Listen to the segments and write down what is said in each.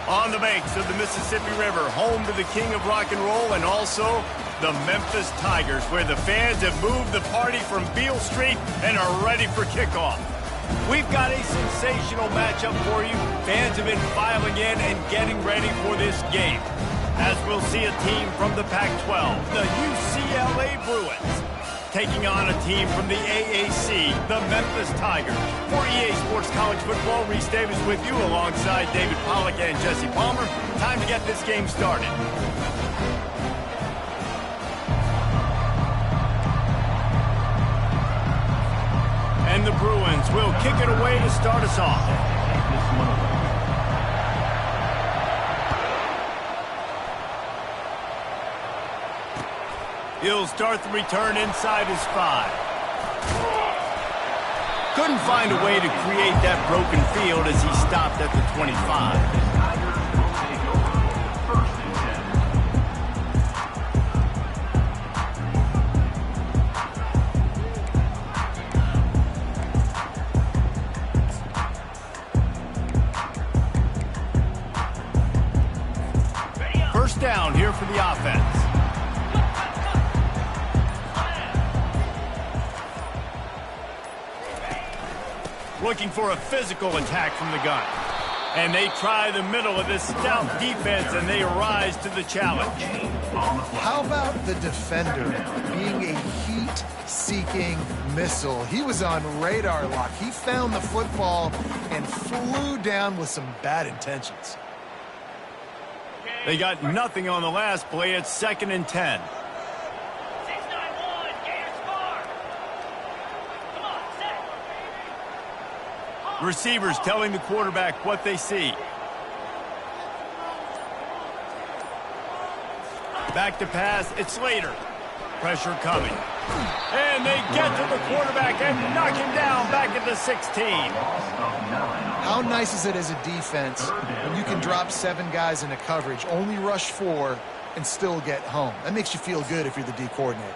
On the banks of the Mississippi River, home to the king of rock and roll and also the Memphis Tigers, where the fans have moved the party from Beale Street and are ready for kickoff. We've got a sensational matchup for you. Fans have been filing in and getting ready for this game, as we'll see a team from the Pac-12, the UCLA Bruins, taking on a team from the AAC, the Memphis Tigers. For EA Sports College Football, Reese Davis with you alongside David Pollack and Jesse Palmer. Time to get this game started. And the Bruins will kick it away to start us off. He'll start the return inside his 5. Couldn't find a way to create that broken field as he stopped at the 25. First down here for the offense. Looking for a physical attack from the gun. And they try the middle of this stout defense, and they rise to the challenge. How about the defender being a heat-seeking missile? He was on radar lock. He found the football and flew down with some bad intentions. They got nothing on the last play. It's 2nd and 10. Receivers telling the quarterback what they see. Back to pass, it's Slater. Pressure coming. And they get to the quarterback and knock him down back at the 16. How nice is it as a defense when you can drop 7 guys into coverage, only rush 4, and still get home? That makes you feel good if you're the D coordinator.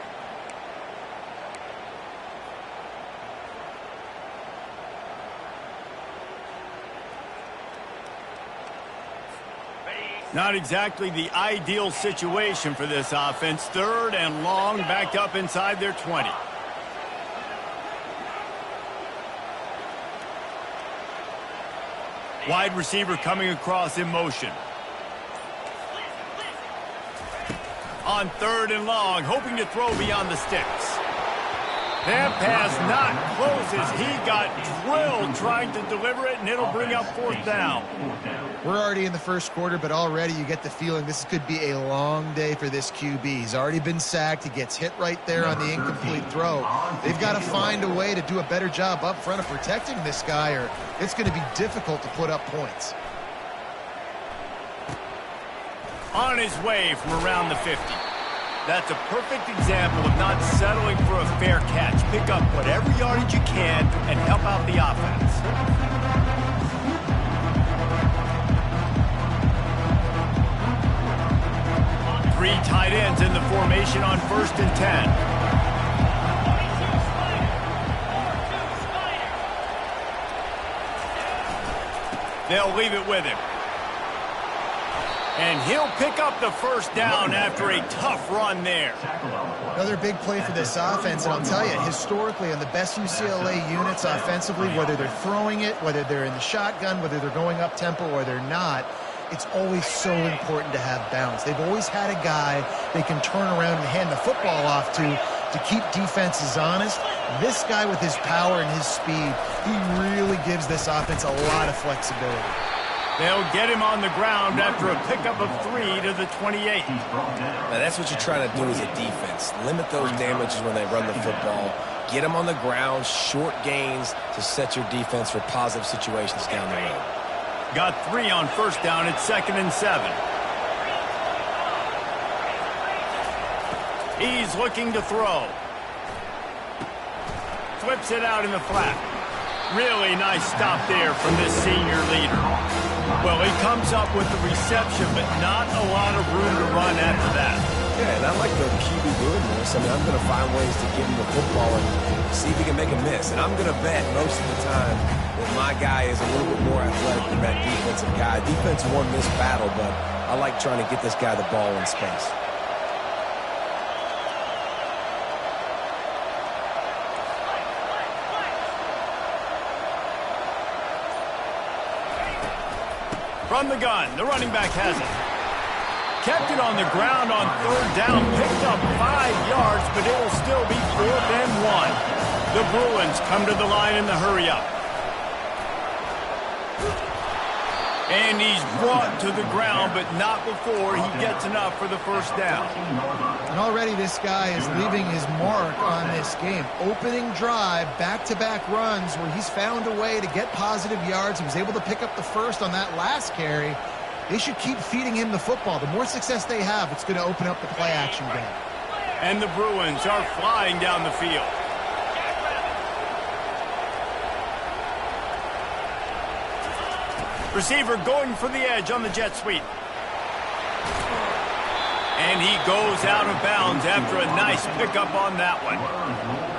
Not exactly the ideal situation for this offense. 3rd and long, backed up inside their 20. Wide receiver coming across in motion. On 3rd and long, hoping to throw beyond the sticks. That pass not close as he got drilled trying to deliver it, and it'll bring up 4th down. We're already in the first quarter, but already you get the feeling this could be a long day for this QB. He's already been sacked. He gets hit right there on the incomplete throw. They've got to find a way to do a better job up front of protecting this guy, or it's going to be difficult to put up points. On his way from around the 50. That's a perfect example of not settling for a fair catch. Pick up whatever yardage you can and help out the offense. Three tight ends in the formation on 1st and 10. They'll leave it with him. And he'll pick up the first down after a tough run there. Another big play for this offense, and I'll tell you, historically, on the best UCLA units offensively, whether they're throwing it, whether they're in the shotgun, whether they're going up-tempo or they're not, it's always so important to have balance. They've always had a guy they can turn around and hand the football off to keep defenses honest. This guy with his power and his speed, he really gives this offense a lot of flexibility. They'll get him on the ground after a pickup of 3 to the 28. Now that's what you're trying to do as a defense. Limit those damages when they run the football. Get them on the ground, short gains to set your defense for positive situations down the road. Got 3 on 1st down at 2nd and 7. He's looking to throw. Flips it out in the flat. Really nice stop there from this senior leader. Well, he comes up with the reception, but not a lot of room to run after that. Yeah, and I like the QB doing this. I mean, I'm going to find ways to give him the football and see if he can make a miss. And I'm going to bet most of the time that my guy is a little bit more athletic than that defensive guy. guy. Defense won this battle, but I like trying to get this guy the ball in space. From the gun, the running back has it. Kept it on the ground on third down, picked up 5 yards, but it'll still be 4th and 1. The Bruins come to the line in the hurry-up. And he's brought to the ground, but not before he gets enough for the first down. And already this guy is leaving his mark on this game. Opening drive, back-to-back runs where he's found a way to get positive yards. He was able to pick up the first on that last carry. They should keep feeding him the football. The more success they have, it's going to open up the play-action game. And the Bruins are flying down the field. Receiver going for the edge on the jet sweep. And he goes out of bounds after a nice pickup on that one.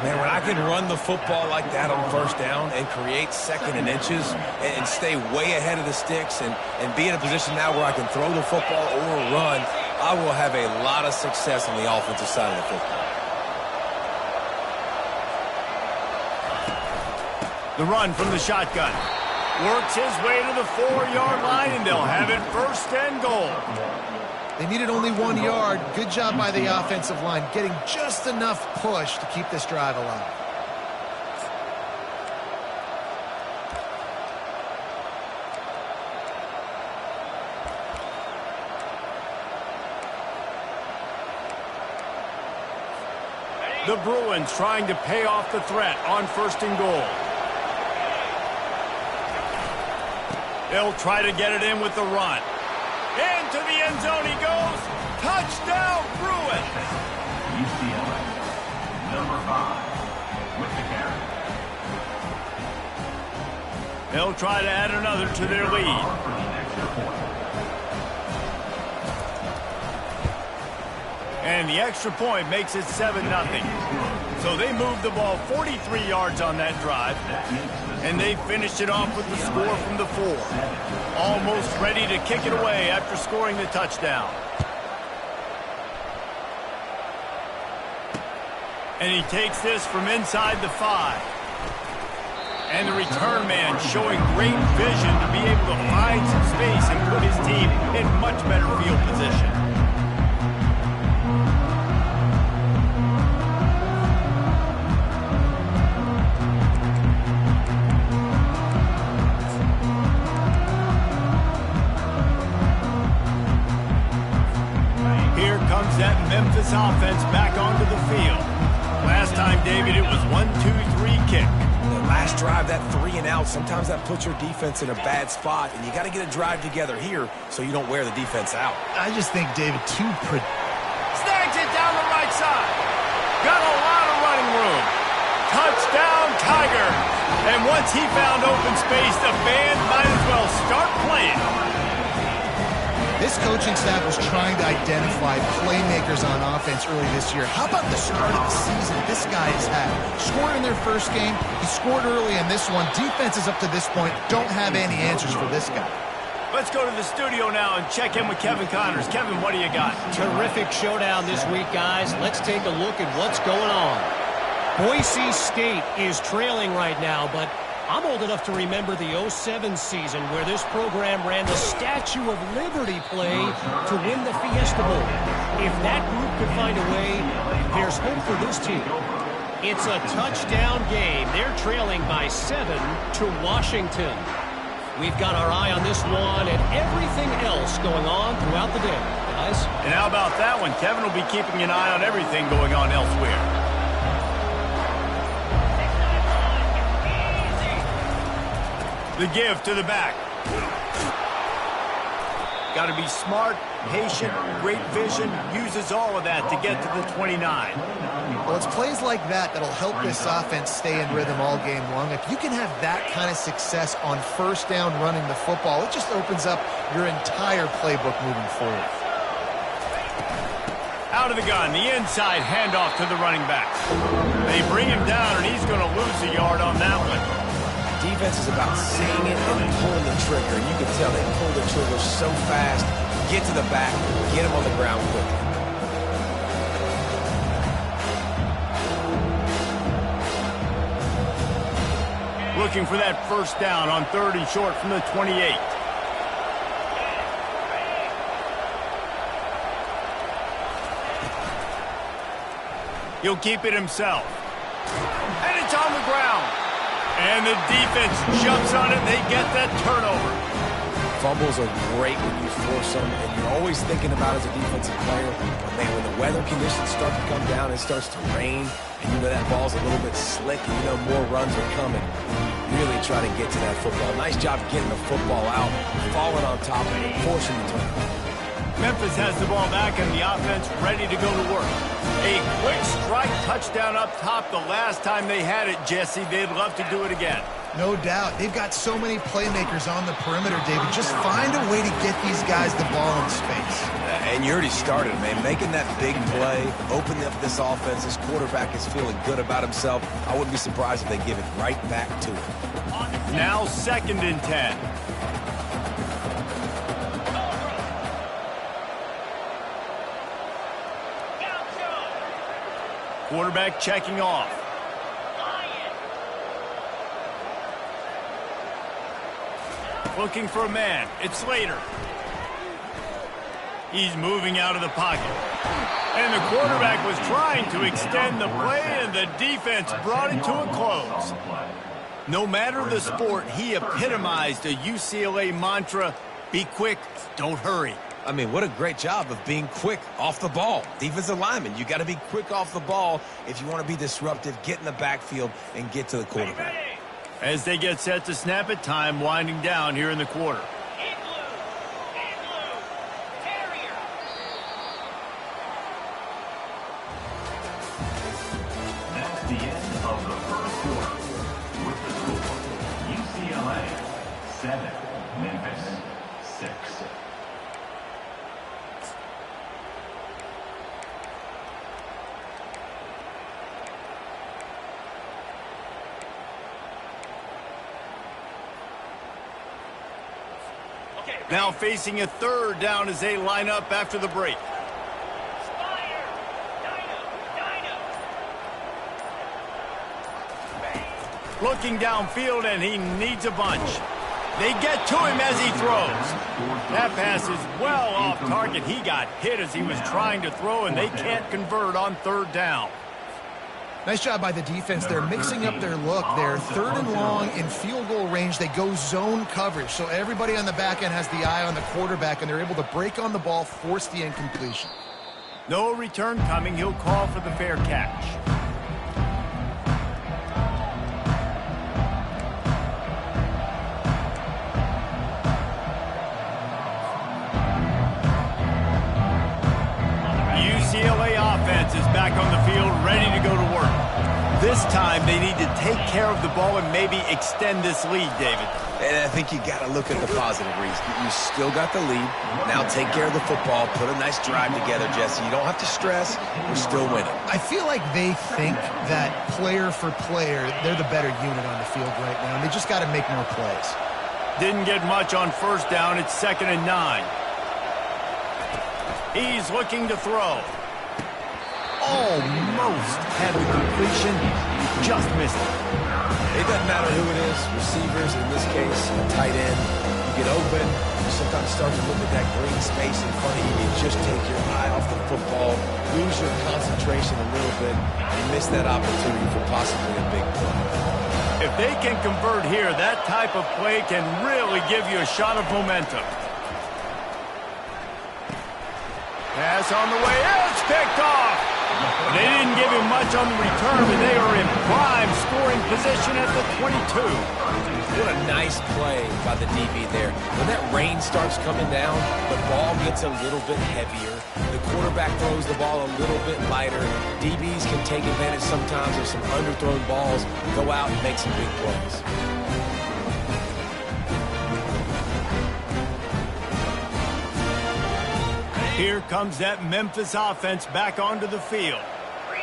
Man, when I can run the football like that on first down and create second and inches and stay way ahead of the sticks and be in a position now where I can throw the football or run, I will have a lot of success on the offensive side of the football. The run from the shotgun. Works his way to the 4-yard line, and they'll have it 1st and goal. They needed only 1 yard. Good job by the offensive line, getting just enough push to keep this drive alive. The Bruins trying to pay off the threat on 1st and goal. They'll try to get it in with the run. Into the end zone he goes. Touchdown, Bruins! UCLA, number 5, with the carry. They'll try to add another to their lead. And the extra point makes it 7-0. So they moved the ball 43 yards on that drive. And they finished it off with the score from the 4. Almost ready to kick it away after scoring the touchdown. And he takes this from inside the 5. And the return man showing great vision to be able to find some space and put his team in much better field position. That Memphis offense back onto the field. Last time, David, it was 1-2-3 kick. The last drive, that 3 and out, sometimes that puts your defense in a bad spot, and you got to get a drive together here so you don't wear the defense out. I just think, David, snags it down the right side. Got a lot of running room. Touchdown, Tigers. And once he found open space, the band might as well start playing. This coaching staff was trying to identify playmakers on offense early this year. How about the start of the season this guy has had? Scored in their first game. He scored early in this one. Defenses up to this point don't have any answers for this guy. Let's go to the studio now and check in with Kevin Connors. Kevin, what do you got? Terrific showdown this week, guys. Let's take a look at what's going on. Boise State is trailing right now, but I'm old enough to remember the 07 season where this program ran the Statue of Liberty play to win the Fiesta Bowl. If that group could find a way, there's hope for this team. It's a touchdown game. They're trailing by 7 to Washington. We've got our eye on this one and everything else going on throughout the day, guys. And how about that one? Kevin will be keeping an eye on everything going on elsewhere. The give to the back. Got to be smart, patient, great vision. Uses all of that to get to the 29. Well, it's plays like that that'll help this offense stay in rhythm all game long. If you can have that kind of success on first down running the football, it just opens up your entire playbook moving forward. Out of the gun, the inside handoff to the running back. They bring him down, and he's going to lose a yard on that one. defense is about seeing it and pulling the trigger. And you can tell they pull the trigger so fast, get to the back, get him on the ground quickly. Looking for that first down on 3rd and short from the 28. He'll keep it himself. And it's on the ground. And the defense jumps on it. They get that turnover. Fumbles are great when you force them, and you're always thinking about as a defensive player, but man, when the weather conditions start to come down, it starts to rain, and you know that ball's a little bit slick, and you know more runs are coming. You really try to get to that football. Nice job getting the football out, falling on top of it, forcing the turnover. Memphis has the ball back and the offense ready to go to work. A quick strike touchdown up top the last time they had it, Jesse. They'd love to do it again. No doubt. They've got so many playmakers on the perimeter, David. Just find a way to get these guys the ball in space. And you already started, man. Making that big play, opening up this offense. This quarterback is feeling good about himself. I wouldn't be surprised if they give it right back to him. Now 2nd and 10. Quarterback checking off. Looking for a man. It's Slater. He's moving out of the pocket. And the quarterback was trying to extend the play, and the defense brought it to a close. No matter the sport, he epitomized a UCLA mantra, be quick, don't hurry. I mean, what a great job of being quick off the ball. Defensive lineman, you got to be quick off the ball if you want to be disruptive, get in the backfield, and get to the quarterback. As they get set to snap it, time winding down here in the quarter. That's the end of the first quarter. With the score, UCLA 7, Memphis 6. Now facing a 3rd down as they line up after the break. Looking downfield, and he needs a bunch. They get to him as he throws. That pass is well off target. He got hit as he was trying to throw, and they can't convert on 3rd down. Nice job by the defense. They're mixing up their look. They're 3rd and long in field goal range. They go zone coverage. So everybody on the back end has the eye on the quarterback, and they're able to break on the ball, force the incompletion. No return coming. He'll call for the fair catch. UCLA offense is back on the field, ready to go to work. This time, they need to take care of the ball and maybe extend this lead, David. And I think you got to look at the positive reason. You still got the lead. Now take care of the football. Put a nice drive together, Jesse. You don't have to stress. We're still winning. I feel like they think that player for player, they're the better unit on the field right now, and they just got to make more plays. Didn't get much on 1st down. It's 2nd and 9. He's looking to throw. Almost had the completion. Just missed it. It doesn't matter who it is. Receivers, in this case, a tight end. You get open. You sometimes start to look at that green space in front of you. You just take your eye off the football. Lose your concentration a little bit. You miss that opportunity for possibly a big play. If they can convert here, that type of play can really give you a shot of momentum. Pass on the way. It's picked off. They didn't give him much on the return, but they are in prime scoring position at the 22. What a nice play by the DB there. When that rain starts coming down, the ball gets a little bit heavier. The quarterback throws the ball a little bit lighter. DBs can take advantage sometimes of some underthrown balls, go out and make some big plays. Here comes that Memphis offense back onto the field.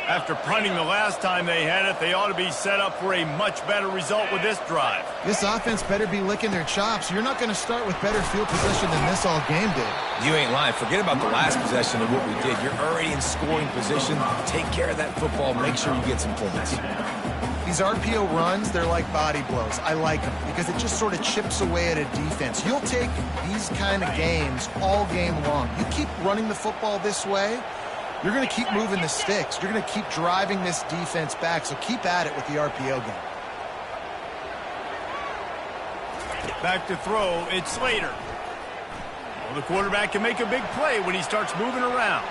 After punting the last time they had it, they ought to be set up for a much better result with this drive. This offense better be licking their chops. You're not going to start with better field position than this all game did. You ain't lying. Forget about the last possession of what we did. You're already in scoring position. Take care of that football. Make sure you get some points. These RPO runs, they're like body blows. I like them because it just sort of chips away at a defense. You'll take these kind of games all game long. You keep running the football this way, you're going to keep moving the sticks. You're going to keep driving this defense back, so keep at it with the RPO game. Back to throw, it's Slater. Well, the quarterback can make a big play when he starts moving around.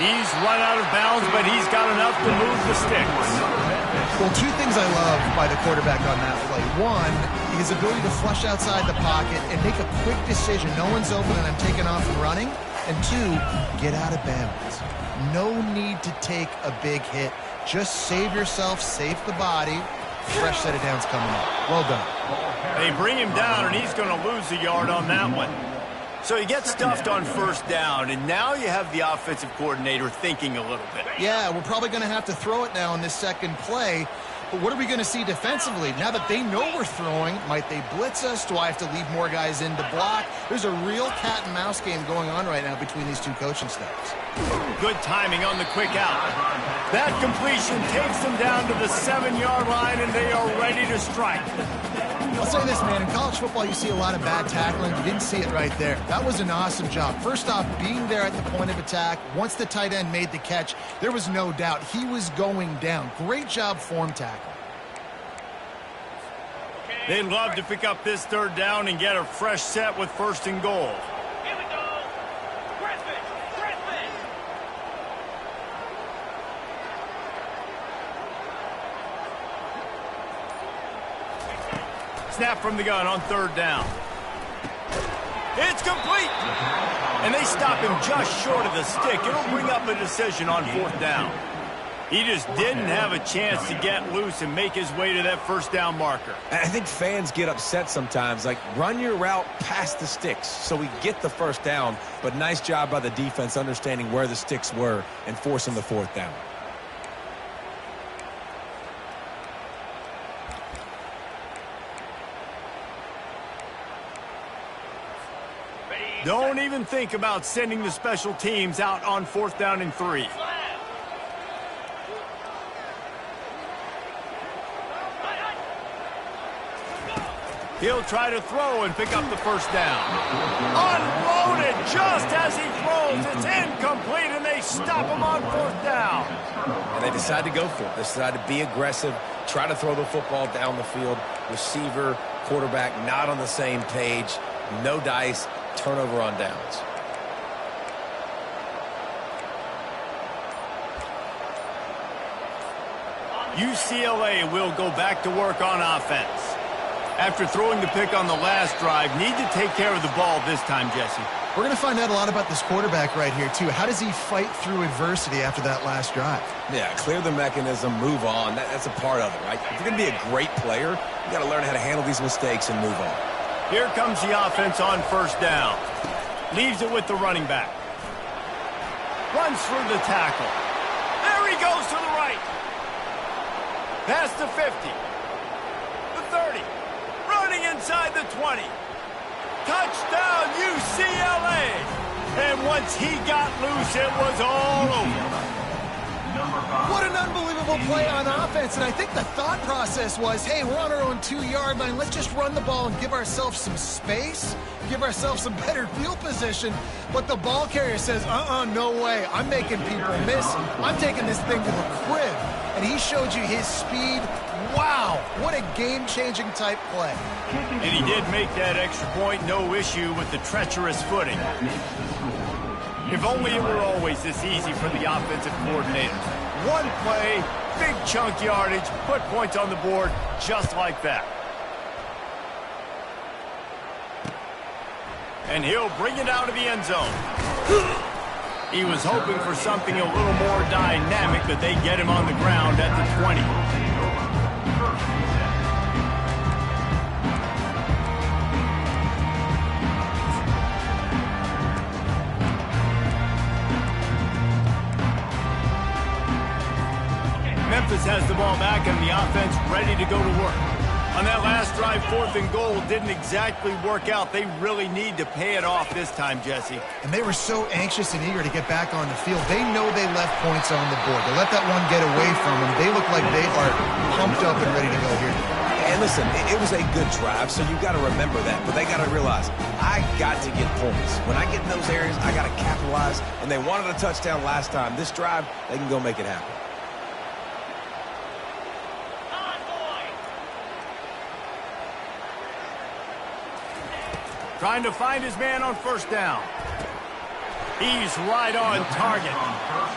He's run out of bounds, but he's got enough to move the sticks. Well, two things I love by the quarterback on that play. One, his ability to flush outside the pocket and make a quick decision. No one's open and I'm taking off and running. And two, get out of bounds. No need to take a big hit. Just save yourself, save the body. Fresh set of downs coming up. Well done. They bring him down, and he's going to lose a yard on that one. So he gets stuffed on first down, and now you have the offensive coordinator thinking a little bit. Yeah, we're probably going to have to throw it now in this second play. But what are we going to see defensively? Now that they know we're throwing, might they blitz us? Do I have to leave more guys in to block? There's a real cat and mouse game going on right now between these two coaching staffs. Good timing on the quick out. That completion takes them down to the 7-yard line, and they are ready to strike. I'll say this, man. In college football, you see a lot of bad tackling. You didn't see it right there. That was an awesome job. First off, being there at the point of attack. Once the tight end made the catch, there was no doubt he was going down. Great job form tackle. They'd love to pick up this third down and get a fresh set with first and goal. Here we go. Griffin. Snap from the gun on third down. It's complete. And they stop him just short of the stick. It'll bring up a decision on fourth down. He just didn't have a chance to get loose and make his way to that first down marker. I think fans get upset sometimes. Like, run your route past the sticks so we get the first down. But nice job by the defense understanding where the sticks were and forcing the fourth down. Don't even think about sending the special teams out on fourth down and 3. He'll try to throw and pick up the first down. Unloaded just as he throws. It's incomplete, and they stop him on fourth down. And they decide to go for it. They decide to be aggressive, try to throw the football down the field. Receiver, quarterback not on the same page. No dice, turnover on downs. UCLA will go back to work on offense. After throwing the pick on the last drive, need to take care of the ball this time, Jesse. We're going to find out a lot about this quarterback right here, too. How does he fight through adversity after that last drive? Yeah, clear the mechanism, move on. That's a part of it, right? If you're going to be a great player, you got to learn how to handle these mistakes and move on. Here comes the offense on first down. Leaves it with the running back. Runs through the tackle. There he goes to the right. Past the 50. The 30. Running inside the 20. Touchdown, UCLA! And once he got loose, it was all over. What an unbelievable play on offense. And I think the thought process was, hey, we're on our own 2-yard line. Let's just run the ball and give ourselves some space, give ourselves some better field position. But the ball carrier says, no way. I'm making people miss. I'm taking this thing to the crib. And he showed you his speed. Wow, what a game-changing type play. And he did make that extra point, no issue with the treacherous footing. If only it were always this easy for the offensive coordinators. One play, big chunk yardage, put points on the board just like that. And he'll bring it out of the end zone. He was hoping for something a little more dynamic, but they get him on the ground at the 20. Memphis has the ball back and the offense ready to go to work. On that last drive, 4th and goal didn't exactly work out. They really need to pay it off this time, Jesse. And they were so anxious and eager to get back on the field. They know they left points on the board. To let that one get away from them, they look like they are pumped up and ready to go here. And listen, it was a good drive, so you got to remember that. But they got to realize, I got to get points. When I get in those areas, I got to capitalize. And they wanted a touchdown last time. This drive, they can go make it happen. Trying to find his man on 1st down. He's right on target.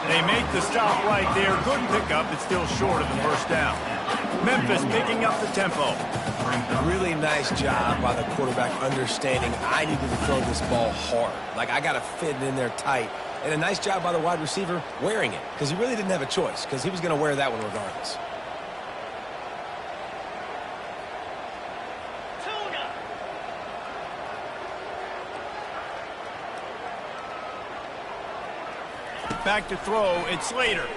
They make the stop right there. Good pickup, but still short of the 1st down. Memphis picking up the tempo. Really nice job by the quarterback understanding I needed to throw this ball hard. Like, I got to fit it in there tight. And a nice job by the wide receiver wearing it, because he really didn't have a choice, because he was going to wear that one regardless. Back to throw, it's Slater.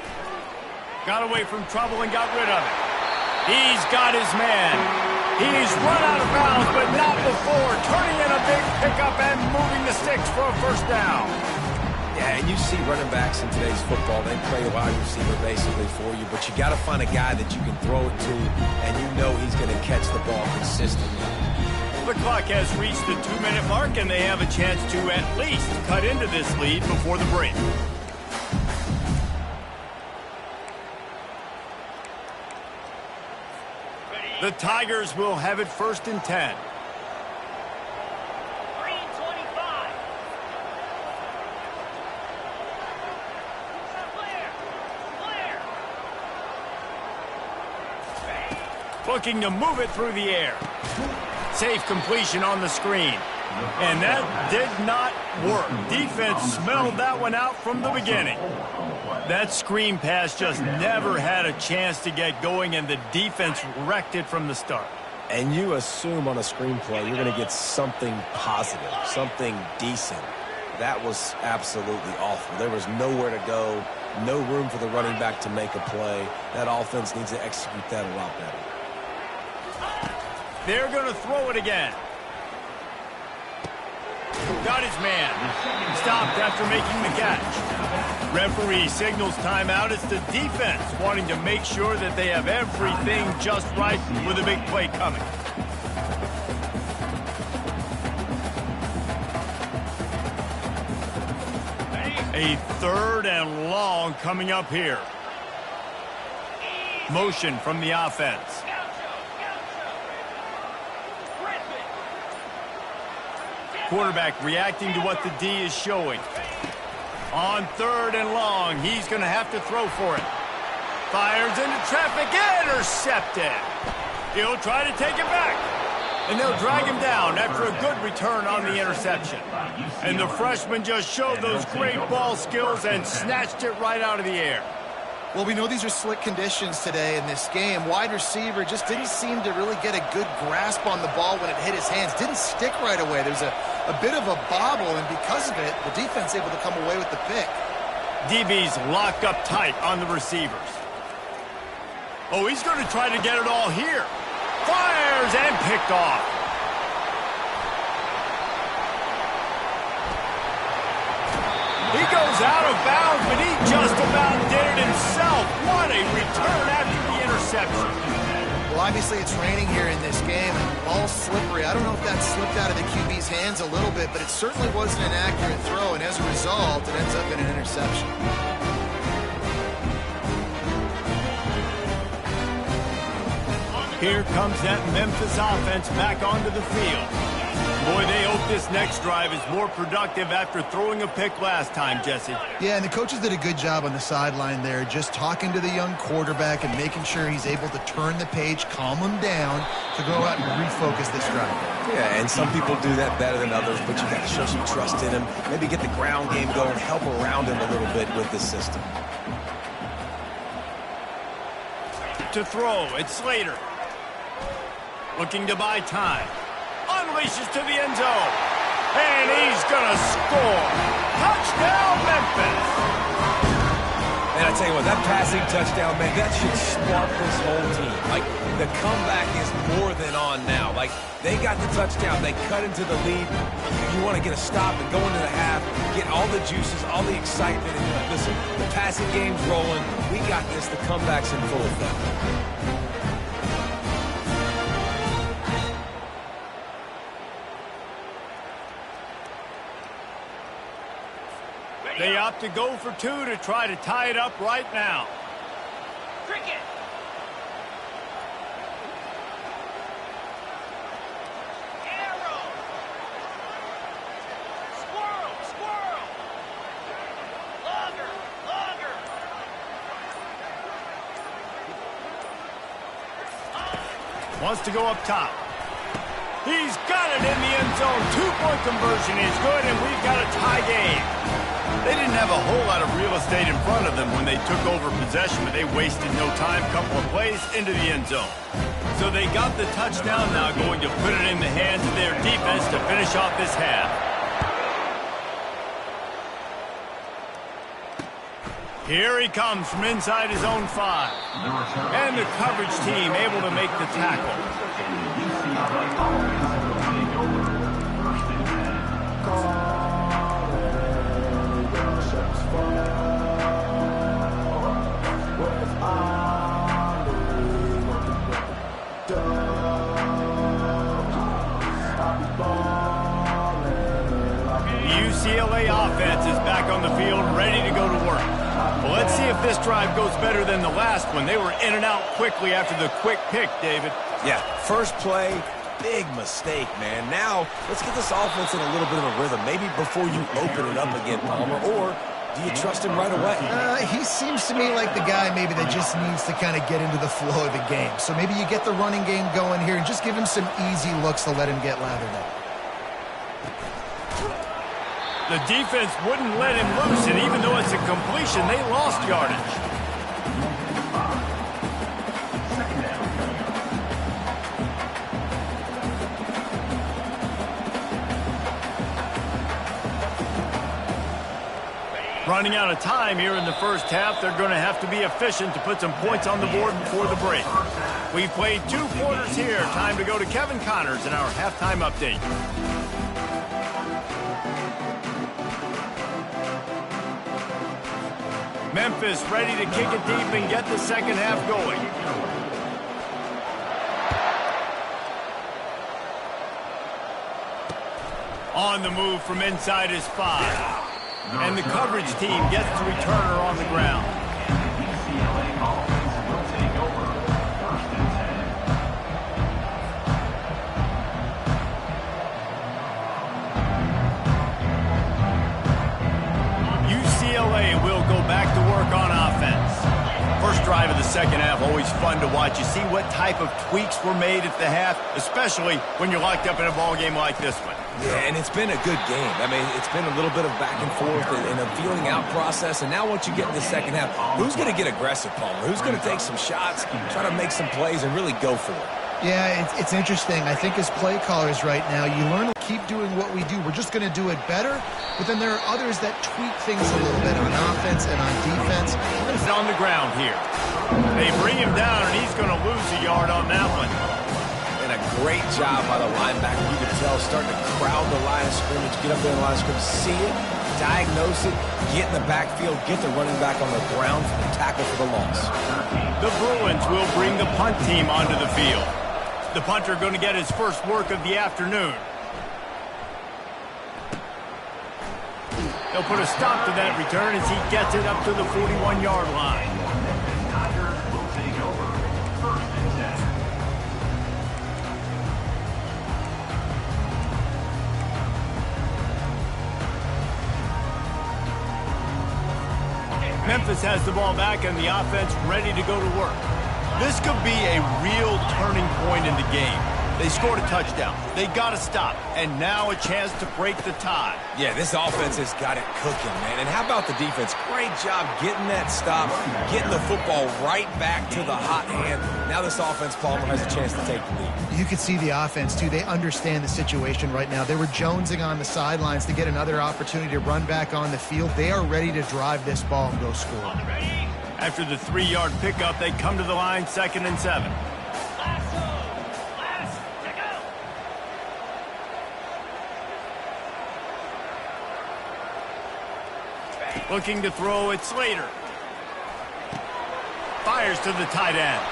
Got away from trouble and got rid of it. He's got his man. He's run out of bounds, but not before. Turning in a big pickup and moving the sticks for a 1st down. Yeah, and you see running backs in today's football, they play a wide receiver basically for you, but you got to find a guy that you can throw it to, and you know he's going to catch the ball consistently. The clock has reached the 2-minute mark, and they have a chance to at least cut into this lead before the break. The Tigers will have it 1st and 10. Green 25. Clear. Looking to move it through the air. Safe completion on the screen. And that did not work. Defense smelled that one out from the beginning. That screen pass just never had a chance to get going, and the defense wrecked it from the start. And you assume on a screenplay you're going to get something positive, something decent. That was absolutely awful. There was nowhere to go, no room for the running back to make a play. That offense needs to execute that a lot better. They're going to throw it again. Got his man. Stopped after making the catch. Referee signals timeout. It's the defense wanting to make sure that they have everything just right with a big play coming. A 3rd and long coming up here. Motion from the offense. Quarterback reacting to what the D is showing. On 3rd and long, he's going to have to throw for it. Fires into traffic, intercepted. He'll try to take it back. And they'll drag him down after a good return on the interception. And the freshman just showed those great ball skills and snatched it right out of the air. Well, we know these are slick conditions today in this game. Wide receiver just didn't seem to really get a good grasp on the ball when it hit his hands. Didn't stick right away. There's a bit of a bobble, and because of it, the defense able to come away with the pick. DB's locked up tight on the receivers. Oh, he's going to try to get it all here. Fires and picked off. He goes out of bounds, but he just about did it himself. What a return after the interception. Well, obviously it's raining here in this game, and the ball's slippery. I don't know if that slipped out of the QB's hands a little bit, but it certainly wasn't an accurate throw, and as a result, it ends up in an interception. Here comes that Memphis offense back onto the field. Boy, they hope this next drive is more productive after throwing a pick last time, Jesse. Yeah, and the coaches did a good job on the sideline there, just talking to the young quarterback and making sure he's able to turn the page, calm him down, to go out and refocus this drive. Yeah, and some people do that better than others, but you got to show some trust in him, maybe get the ground game going, help around him a little bit with this system. To throw, it's Slater. Looking to buy time. Unleashes to the end zone. And he's going to score. Touchdown, Memphis. And I tell you what, that passing touchdown, man, that should spark this whole team. Like, the comeback is more than on now. Like, they got the touchdown. They cut into the lead. You want to get a stop and go into the half, get all the juices, all the excitement. And you're like, listen, the passing game's rolling. We got this. The comeback's in full effect. They opt to go for two to try to tie it up right now. Cricket. Arrow. Squirrel. Squirrel. Longer. Longer. Wants to go up top. He's got it in the end zone. 2-point conversion is good, and we've got a tie game. They didn't have a whole lot of real estate in front of them when they took over possession, but they wasted no time. Couple of plays into the end zone. So they got the touchdown, now going to put it in the hands of their defense to finish off this half. Here he comes from inside his own 5. And the coverage team able to make the tackle. UCLA offense is back on the field, ready to go to work. Well, let's see if this drive goes better than the last one. They were in and out quickly after the quick pick, David. Yeah, first play, big mistake, man. Now, let's get this offense in a little bit of a rhythm. Maybe before you open it up again, Palmer, or do you trust him right away? He seems to me like the guy maybe that just needs to kind of get into the flow of the game. So maybe you get the running game going here and just give him some easy looks to let him get lathered up. The defense wouldn't let him loose, and even though it's a completion, they lost yardage. Running out of time here in the first half, they're going to have to be efficient to put some points on the board before the break. We've played 2 quarters here. Time to go to Kevin Connors in our halftime update. Memphis ready to kick it deep and get the second half going. On the move from inside his 5. And the coverage team gets the returner on the ground. UCLA will go back to work on offense. First drive of the second half, always fun to watch. You see what type of tweaks were made at the half, especially when you're locked up in a ball game like this one. Yeah, and it's been a good game. I mean, it's been a little bit of back and forth and a feeling out process. And now once you get in the second half, who's going to get aggressive, Palmer? Who's going to take some shots, try to make some plays, and really go for it? Yeah, it's interesting. I think as play callers right now, you learn to keep doing what we do. We're just going to do it better. But then there are others that tweak things a little bit on offense and on defense. He's on the ground here. They bring him down, and he's going to lose a yard on that one. And a great job by the linebacker. You can tell starting to crowd the line of scrimmage, get up there in the line of scrimmage, see it, diagnose it, get in the backfield, get the running back on the ground for the tackle for the loss. The Bruins will bring the punt team onto the field. The punter going to get his first work of the afternoon. They'll put a stop to that return as he gets it up to the 41-yard line. Tigers will take over. 1st and 10. Memphis has the ball back and the offense ready to go to work. This could be a real turning point in the game. They scored a touchdown. They got to stop. And now a chance to break the tie. Yeah, this offense has got it cooking, man. And how about the defense? Great job getting that stop, getting the football right back to the hot hand. Now this offense, Palmer, has a chance to take the lead. You can see the offense, too. They understand the situation right now. They were jonesing on the sidelines to get another opportunity to run back on the field. They are ready to drive this ball and go score. Ready? After the 3-yard pickup, they come to the line 2nd and 7. Last to go. Looking to throw, it's Slater. Fires to the tight end.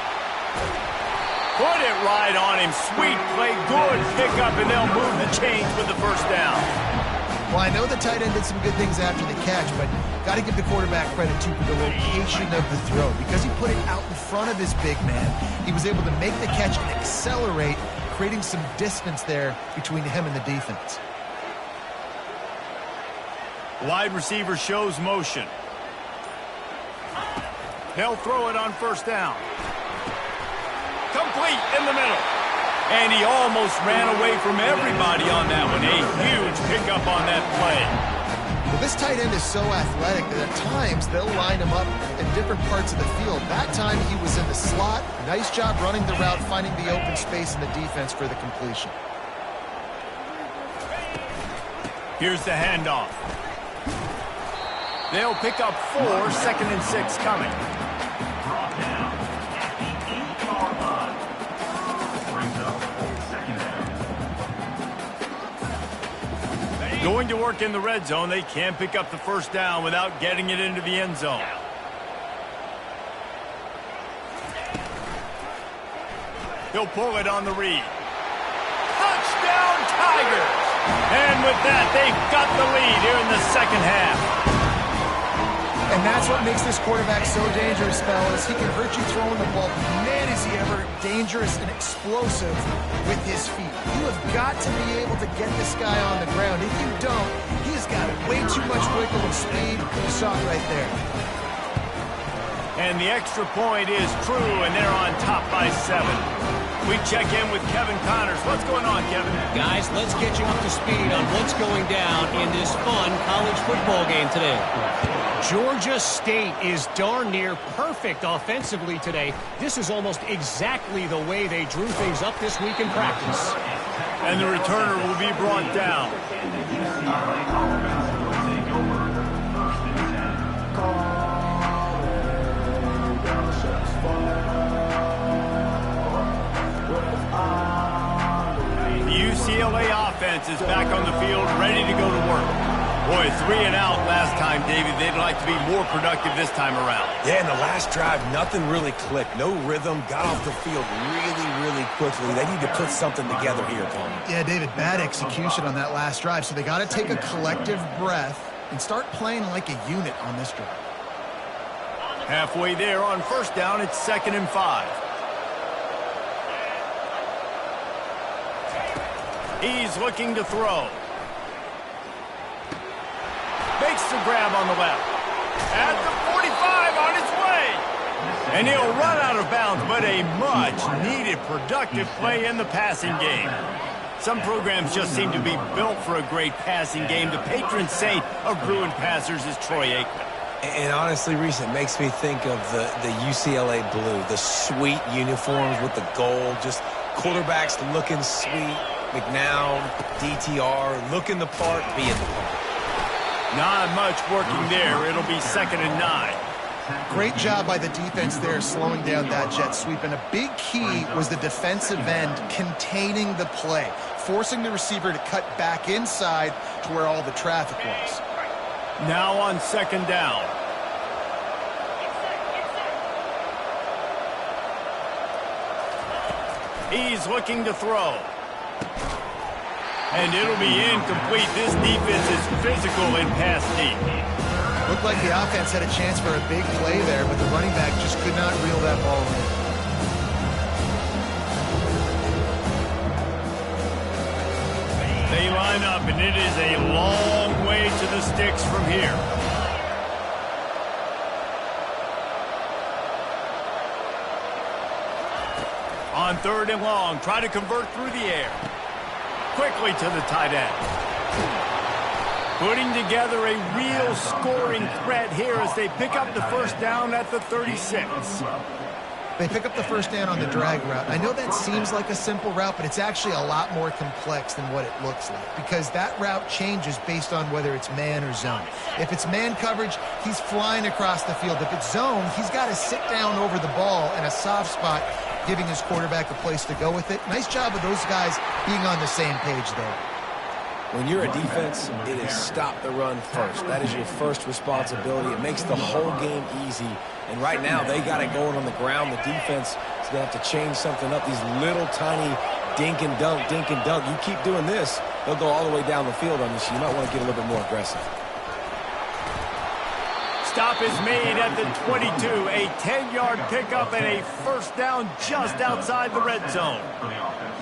Put it right on him. Sweet play, good pickup, and they'll move the chains with the first down. Well, I know the tight end did some good things after the catch, but got to give the quarterback credit, too, for the location of the throw. Because he put it out in front of his big man, he was able to make the catch and accelerate, creating some distance there between him and the defense. Wide receiver shows motion. They'll throw it on first down. Complete in the middle. And he almost ran away from everybody on that one. A huge pickup on that play. Well, this tight end is so athletic that at times they'll line him up in different parts of the field. That time he was in the slot. Nice job running the route, finding the open space in the defense for the completion. Here's the handoff. They'll pick up 4, 2nd and 6 coming. Brought down at the 8-yard line. Brings up 2nd down. Going to work in the red zone. They can't pick up the first down without getting it into the end zone. He'll pull it on the read. Touchdown, Tigers! And with that, they've got the lead here in the second half. And that's what makes this quarterback so dangerous, fellas. He can hurt you throwing the ball. Man, is he ever dangerous and explosive with his feet. You have got to be able to get this guy on the ground. If you don't, he's got way too much wiggle and speed. You saw it right there. And the extra point is true, and they're on top by 7. We check in with Kevin Connors. What's going on, Kevin? Guys, let's get you up to speed on what's going down in this fun college football game today. Georgia State is darn near perfect offensively today. This is almost exactly the way they drew things up this week in practice. And the returner will be brought down. And the UCLA offense will take over 1st and 10. The UCLA offense is back on the field, ready to go to work. Boy, 3 and out last time, David. They'd like to be more productive this time around. Yeah, in the last drive, nothing really clicked. No rhythm. Got off the field really quickly. They need to put something together here, Tony. Yeah, David, bad execution on that last drive. So they got to take a collective breath and start playing like a unit on this drive. Halfway there on first down, it's 2nd and 5. He's looking to throw. Makes the grab on the left. At the 45 on its way. And he'll run out of bounds, but a much-needed productive play in the passing game. Some programs just seem to be built for a great passing game. The patron saint of Bruin passers is Troy Aikman. And honestly, Reese, it makes me think of the UCLA blue, the sweet uniforms with the gold, just quarterbacks looking sweet. McNown, DTR, looking the part, being the part. Not much working there. It'll be 2nd and 9. Great job by the defense there, slowing down that jet sweep. And a big key was the defensive end containing the play, forcing the receiver to cut back inside to where all the traffic was. Now on 2nd down. He's looking to throw. And it'll be incomplete. This defense is physical in pass deep. Looked like the offense had a chance for a big play there, but the running back just could not reel that ball in. They line up, and it is a long way to the sticks from here. On 3rd and long, try to convert through the air. Quickly to the tight end. Putting together a real scoring threat here as they pick up the first down at the 36. They pick up the first down on the drag route. I know that seems like a simple route, but it's actually a lot more complex than what it looks like because that route changes based on whether it's man or zone. If it's man coverage, he's flying across the field. If it's zone, he's got to sit down over the ball in a soft spot, giving his quarterback a place to go with it. Nice job of those guys being on the same page there. When you're a defense, it is stop the run first. That is your first responsibility. It makes the whole game easy. And right now, they got it going on the ground. The defense is going to have to change something up. These little tiny dink and dunk, dink and dunk. You keep doing this, they'll go all the way down the field on you, so you might want to get a little bit more aggressive. Stop is made at the 22. A 10-yard pickup and a first down just outside the red zone.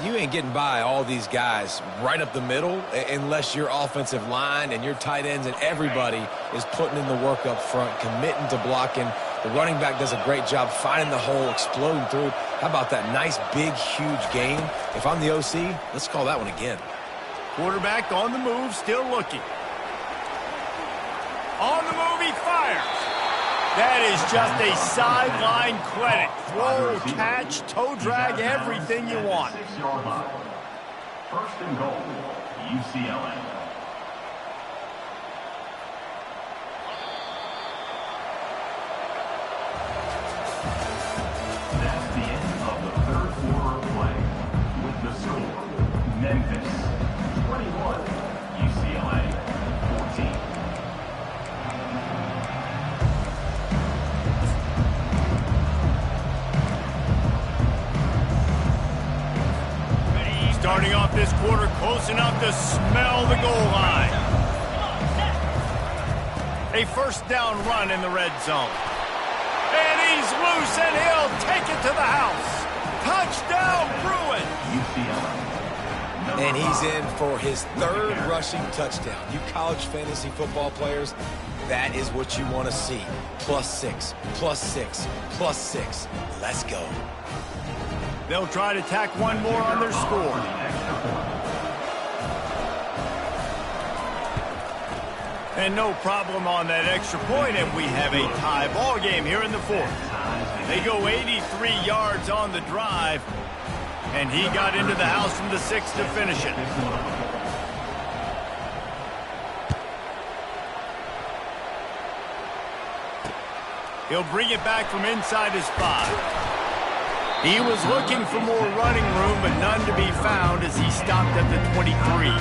You ain't getting by all these guys right up the middle unless your offensive line and your tight ends and everybody is putting in the work up front, committing to blocking. The running back does a great job finding the hole, exploding through. How about that nice, big, huge gain? If I'm the OC, let's call that one again. Quarterback on the move, still looking. On the move, he fires. That is just a sideline credit. Throw, catch, toe drag, everything you want. 6-yard line. First and goal, UCLA. That's the end of the third quarter of play. With the score, Memphis 21, UCLA 14. Starting off this quarter close enough to smell the goal line. A first down run in the red zone. And he's loose, and he'll take it to the house. Touchdown, Bruin! And he's in for his third rushing touchdown. You college fantasy football players, that is what you want to see. +6, +6, +6. Let's go. They'll try to tack one more on their score. And no problem on that extra point, and we have a tie ball game here in the fourth. They go 83 yards on the drive, and he got into the house from the 6 to finish it. He'll bring it back from inside his 5. He was looking for more running room, but none to be found as he stopped at the 23.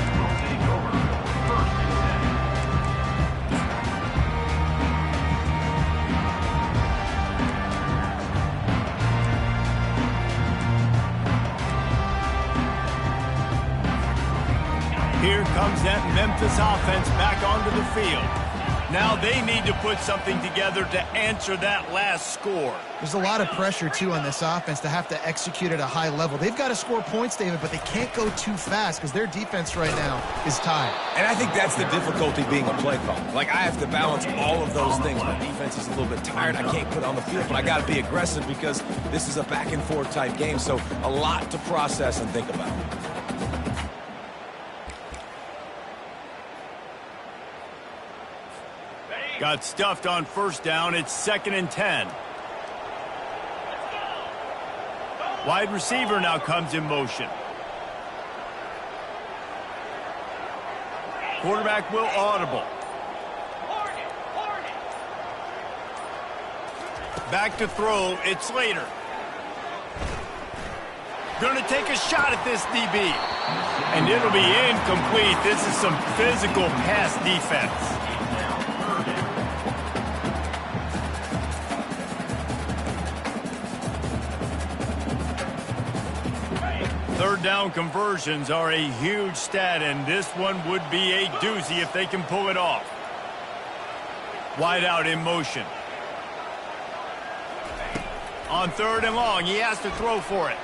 Here comes that Memphis offense back onto the field. Now they need to put something together to answer that last score. There's a lot of pressure, too, on this offense to have to execute at a high level. They've got to score points, David, but they can't go too fast because their defense right now is tired. And I think that's the difficulty being a play caller. Like, I have to balance all of those things. My defense is a little bit tired. I can't put it on the field, but I got to be aggressive because this is a back-and-forth type game, so a lot to process and think about. Got stuffed on first down. It's 2nd and 10. Wide receiver now comes in motion. Quarterback will audible. Back to throw. It's Slater. Going to take a shot at this DB. And it'll be incomplete. This is some physical pass defense. Third down conversions are a huge stat, and this one would be a doozy if they can pull it off. Wide out in motion. On 3rd and long, he has to throw for it.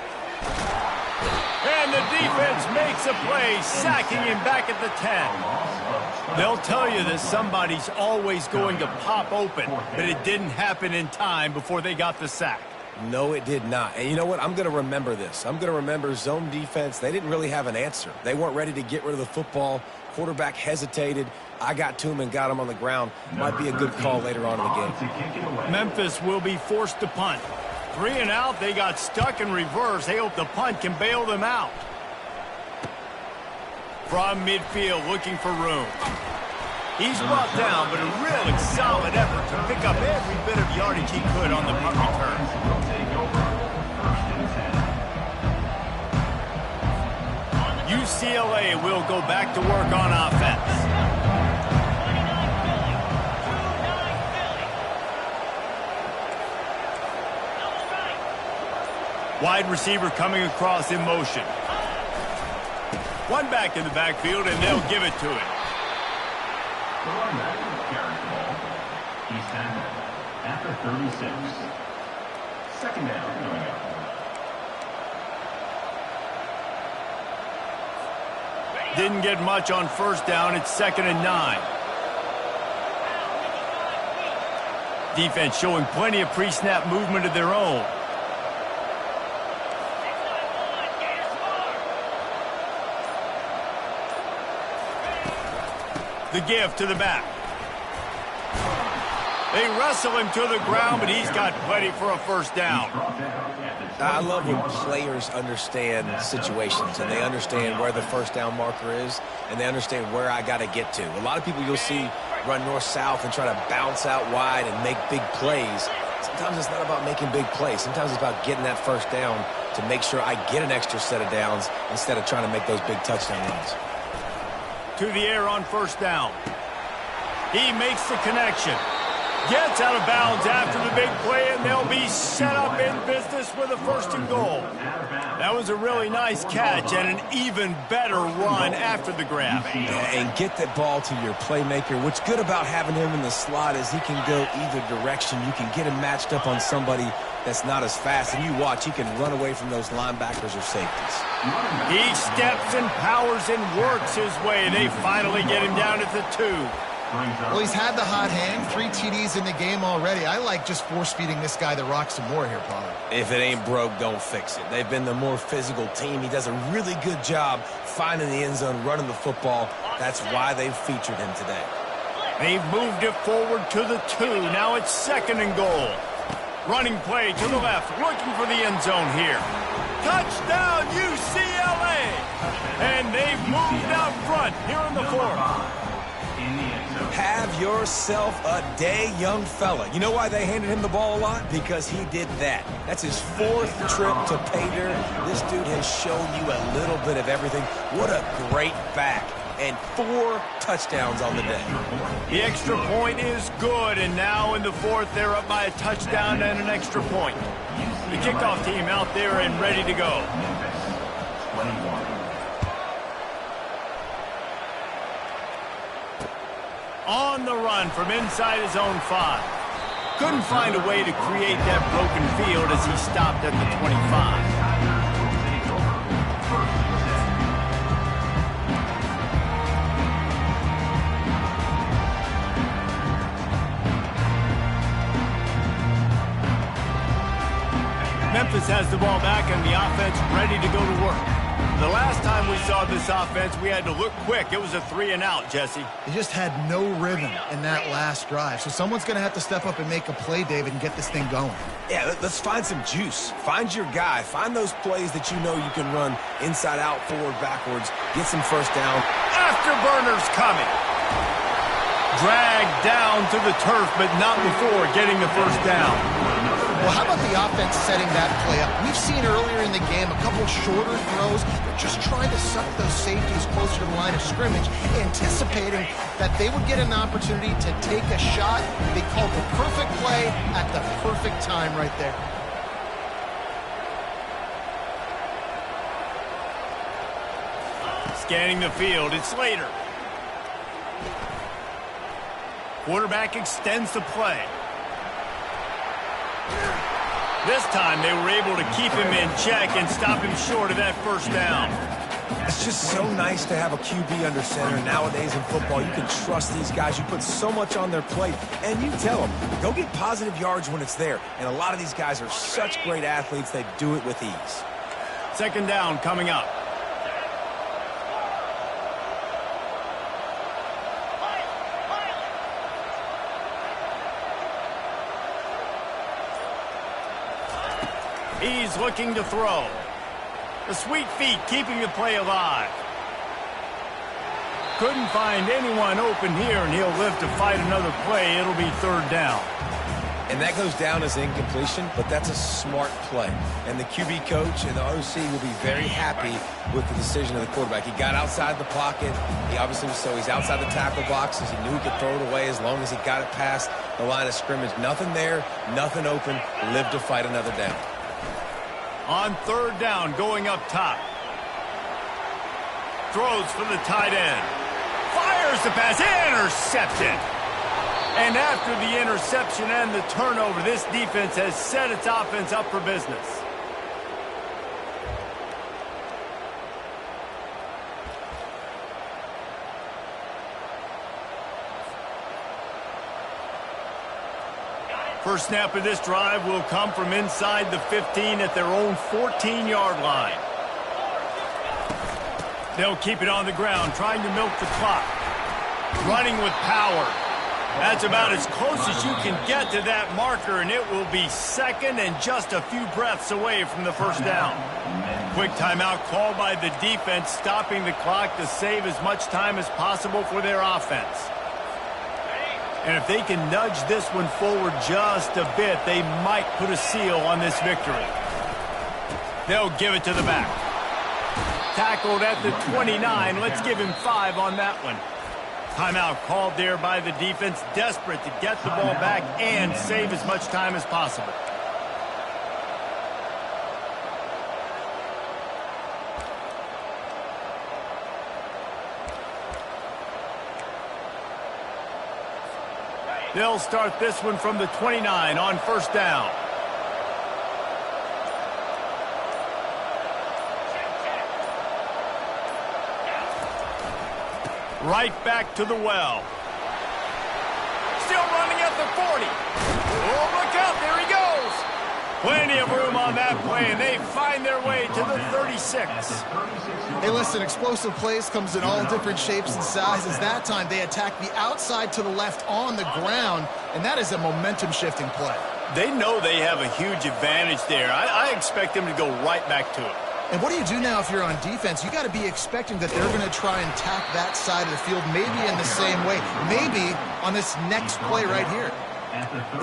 And the defense makes a play, sacking him back at the 10. They'll tell you that somebody's always going to pop open, but it didn't happen in time before they got the sack. No, it did not. And you know what? I'm going to remember this. I'm going to remember zone defense. They didn't really have an answer. They weren't ready to get rid of the football. Quarterback hesitated. I got to him and got him on the ground. Might be a good call later on in the game. Memphis will be forced to punt. 3 and out, they got stuck in reverse. They hope the punt can bail them out. From midfield, looking for room. He's brought down, but a really solid effort to pick up every bit of yardage he could on the punt return. UCLA will go back to work on offense. Wide receiver coming across in motion. One back in the backfield, and they'll give it to him. The running back carries the ball. He's tackled at the 36. Second down coming up. Didn't get much on first down. It's 2nd and 9. Defense showing plenty of pre-snap movement of their own. The give to the back. They wrestle him to the ground, but he's got plenty for a first down. I love when players understand situations and they understand where the first down marker is and they understand where I got to get to. A lot of people you'll see run north-south and try to bounce out wide and make big plays. Sometimes it's not about making big plays. Sometimes it's about getting that first down to make sure I get an extra set of downs instead of trying to make those big touchdown runs. To the air on first down. He makes the connection. Gets out of bounds after the big play, and they'll be set up in business with a 1st and goal. That was a really nice catch and an even better run after the grab. And get that ball to your playmaker. What's good about having him in the slot is he can go either direction. You can get him matched up on somebody that's not as fast, and you watch, he can run away from those linebackers or safeties. He steps and powers and works his way. They finally get him down at the 2. Well, he's had the hot hand, 3 TDs in the game already. I like just force-feeding this guy the rock some more here, Paulie. If it ain't broke, don't fix it. They've been the more physical team. He does a really good job finding the end zone, running the football. That's why they've featured him today. They've moved it forward to the 2. Now it's 2nd and goal. Running play to the left, looking for the end zone here. Touchdown, UCLA! And they've moved out front here in the 4th. Have yourself a day, young fella. You know why they handed him the ball a lot? Because he did that. That's his 4th trip to pay dirt. This dude has shown you a little bit of everything. What a great back. And 4 touchdowns on the day. The extra point is good, and now in the 4th, they're up by a touchdown and an extra point. The kickoff team out there and ready to go. On the run from inside his own 5. Couldn't find a way to create that broken field as he stopped at the 25. Memphis has the ball back and the offense ready to go to work. The last time we saw this offense, we had to look quick. It was a 3 and out, Jesse. They just had no rhythm in that last drive. So someone's going to have to step up and make a play, David, and get this thing going. Yeah, let's find some juice. Find your guy. Find those plays that you know you can run inside out, forward, backwards. Get some first down. Afterburners coming. Dragged down to the turf, but not before getting the first down. Well, how about the offense setting that play up? We've seen earlier in the game a couple shorter throws. They're just trying to suck those safeties closer to the line of scrimmage, anticipating that they would get an opportunity to take a shot. They called the perfect play at the perfect time right there. Scanning the field, it's Slater. Quarterback extends the play. This time they were able to keep him in check and stop him short of that first down. It's just so nice to have a QB under center. Nowadays in football, you can trust these guys. You put so much on their plate, and you tell them, go get positive yards when it's there. And a lot of these guys are such great athletes, they do it with ease. 2nd down coming up. He's looking to throw. The sweet feet keeping the play alive. Couldn't find anyone open here, and he'll live to fight another play. It'll be third down. And that goes down as incompletion, but that's a smart play. And the QB coach and the OC will be very happy with the decision of the quarterback. He got outside the pocket. He obviously he's outside the tackle boxes. He knew he could throw it away as long as he got it past the line of scrimmage. Nothing there, nothing open. Live to fight another down. On third down, going up top. Throws for the tight end. Fires the pass. Intercepted. And after the interception and the turnover, this defense has set its offense up for business. First snap of this drive will come from inside the 15 at their own 14-yard line. They'll keep it on the ground, trying to milk the clock. Running with power. That's about as close as you can get to that marker, and it will be second and just a few breaths away from the first down. Quick timeout called by the defense, stopping the clock to save as much time as possible for their offense. And if they can nudge this one forward just a bit, they might put a seal on this victory. They'll give it to the back. Tackled at the 29. Let's give him 5 on that one. Timeout called there by the defense, desperate to get the ball back and save as much time as possible. They'll start this one from the 29 on first down. Right back to the well. Still running at the 40. Oh, look out, there he goes. Plenty of room on that play, and they find their way to the 36. Hey, listen, explosive plays comes in all different shapes and sizes. That time they attack the outside to the left on the ground, and that is a momentum-shifting play. They know they have a huge advantage there. I expect them to go right back to it. And what do you do now if you're on defense? You got to be expecting that they're going to try and attack that side of the field, maybe in the same way, maybe on this next play right here.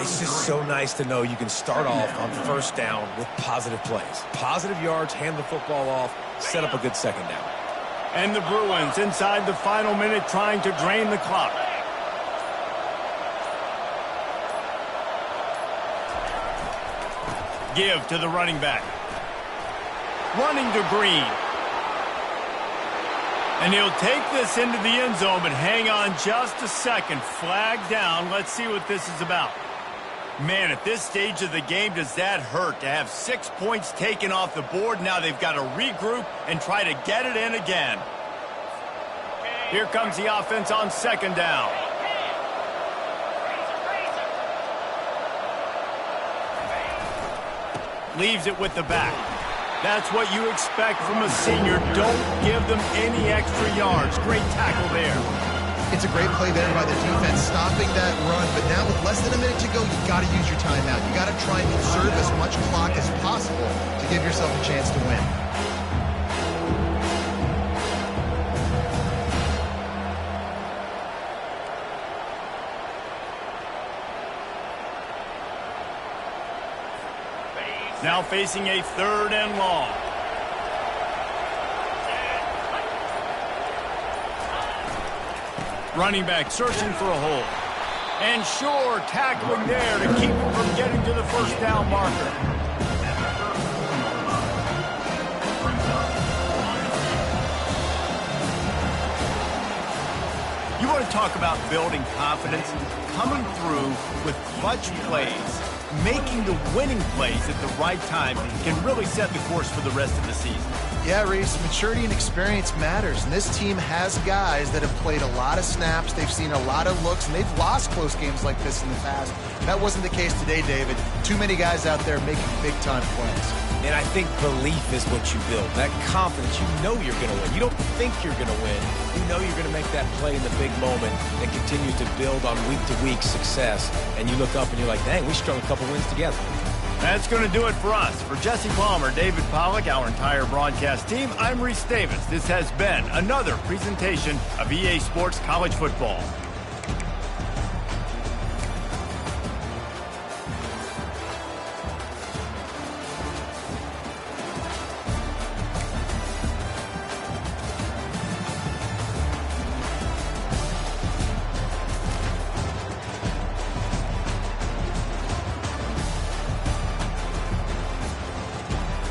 It's just so nice to know you can start off on first down with positive plays. Positive yards, hand the football off, set up a good second down. And the Bruins inside the final minute trying to drain the clock. Give to the running back. Running to Green. And he'll take this into the end zone, but hang on just a second. Flag down. Let's see what this is about. Man, at this stage of the game, does that hurt to have 6 points taken off the board? Now they've got to regroup and try to get it in again. Here comes the offense on second down. Leaves it with the back. That's what you expect from a senior. Don't give them any extra yards. Great tackle there. It's a great play there by the defense, stopping that run. But now with less than a minute to go, you've got to use your timeout. You've got to try and conserve as much clock as possible to give yourself a chance to win. Now facing a third and long. Running back searching for a hole. And sure, tackling there to keep him from getting to the first down marker. You want to talk about building confidence? Coming through with clutch plays. Making the winning plays at the right time can really set the course for the rest of the season. Yeah, Reese, maturity and experience matters, and this team has guys that have played a lot of snaps, they've seen a lot of looks, and they've lost close games like this in the past. That wasn't the case today, David. Too many guys out there making big-time plays. And I think belief is what you build. That confidence, you know you're going to win. You don't think you're going to win. You know you're going to make that play in the big moment and continue to build on week-to-week success. And you look up and you're like, dang, we strung a couple wins together. That's going to do it for us. For Jesse Palmer, David Pollack, our entire broadcast team, I'm Reese Davis. This has been another presentation of EA Sports College Football.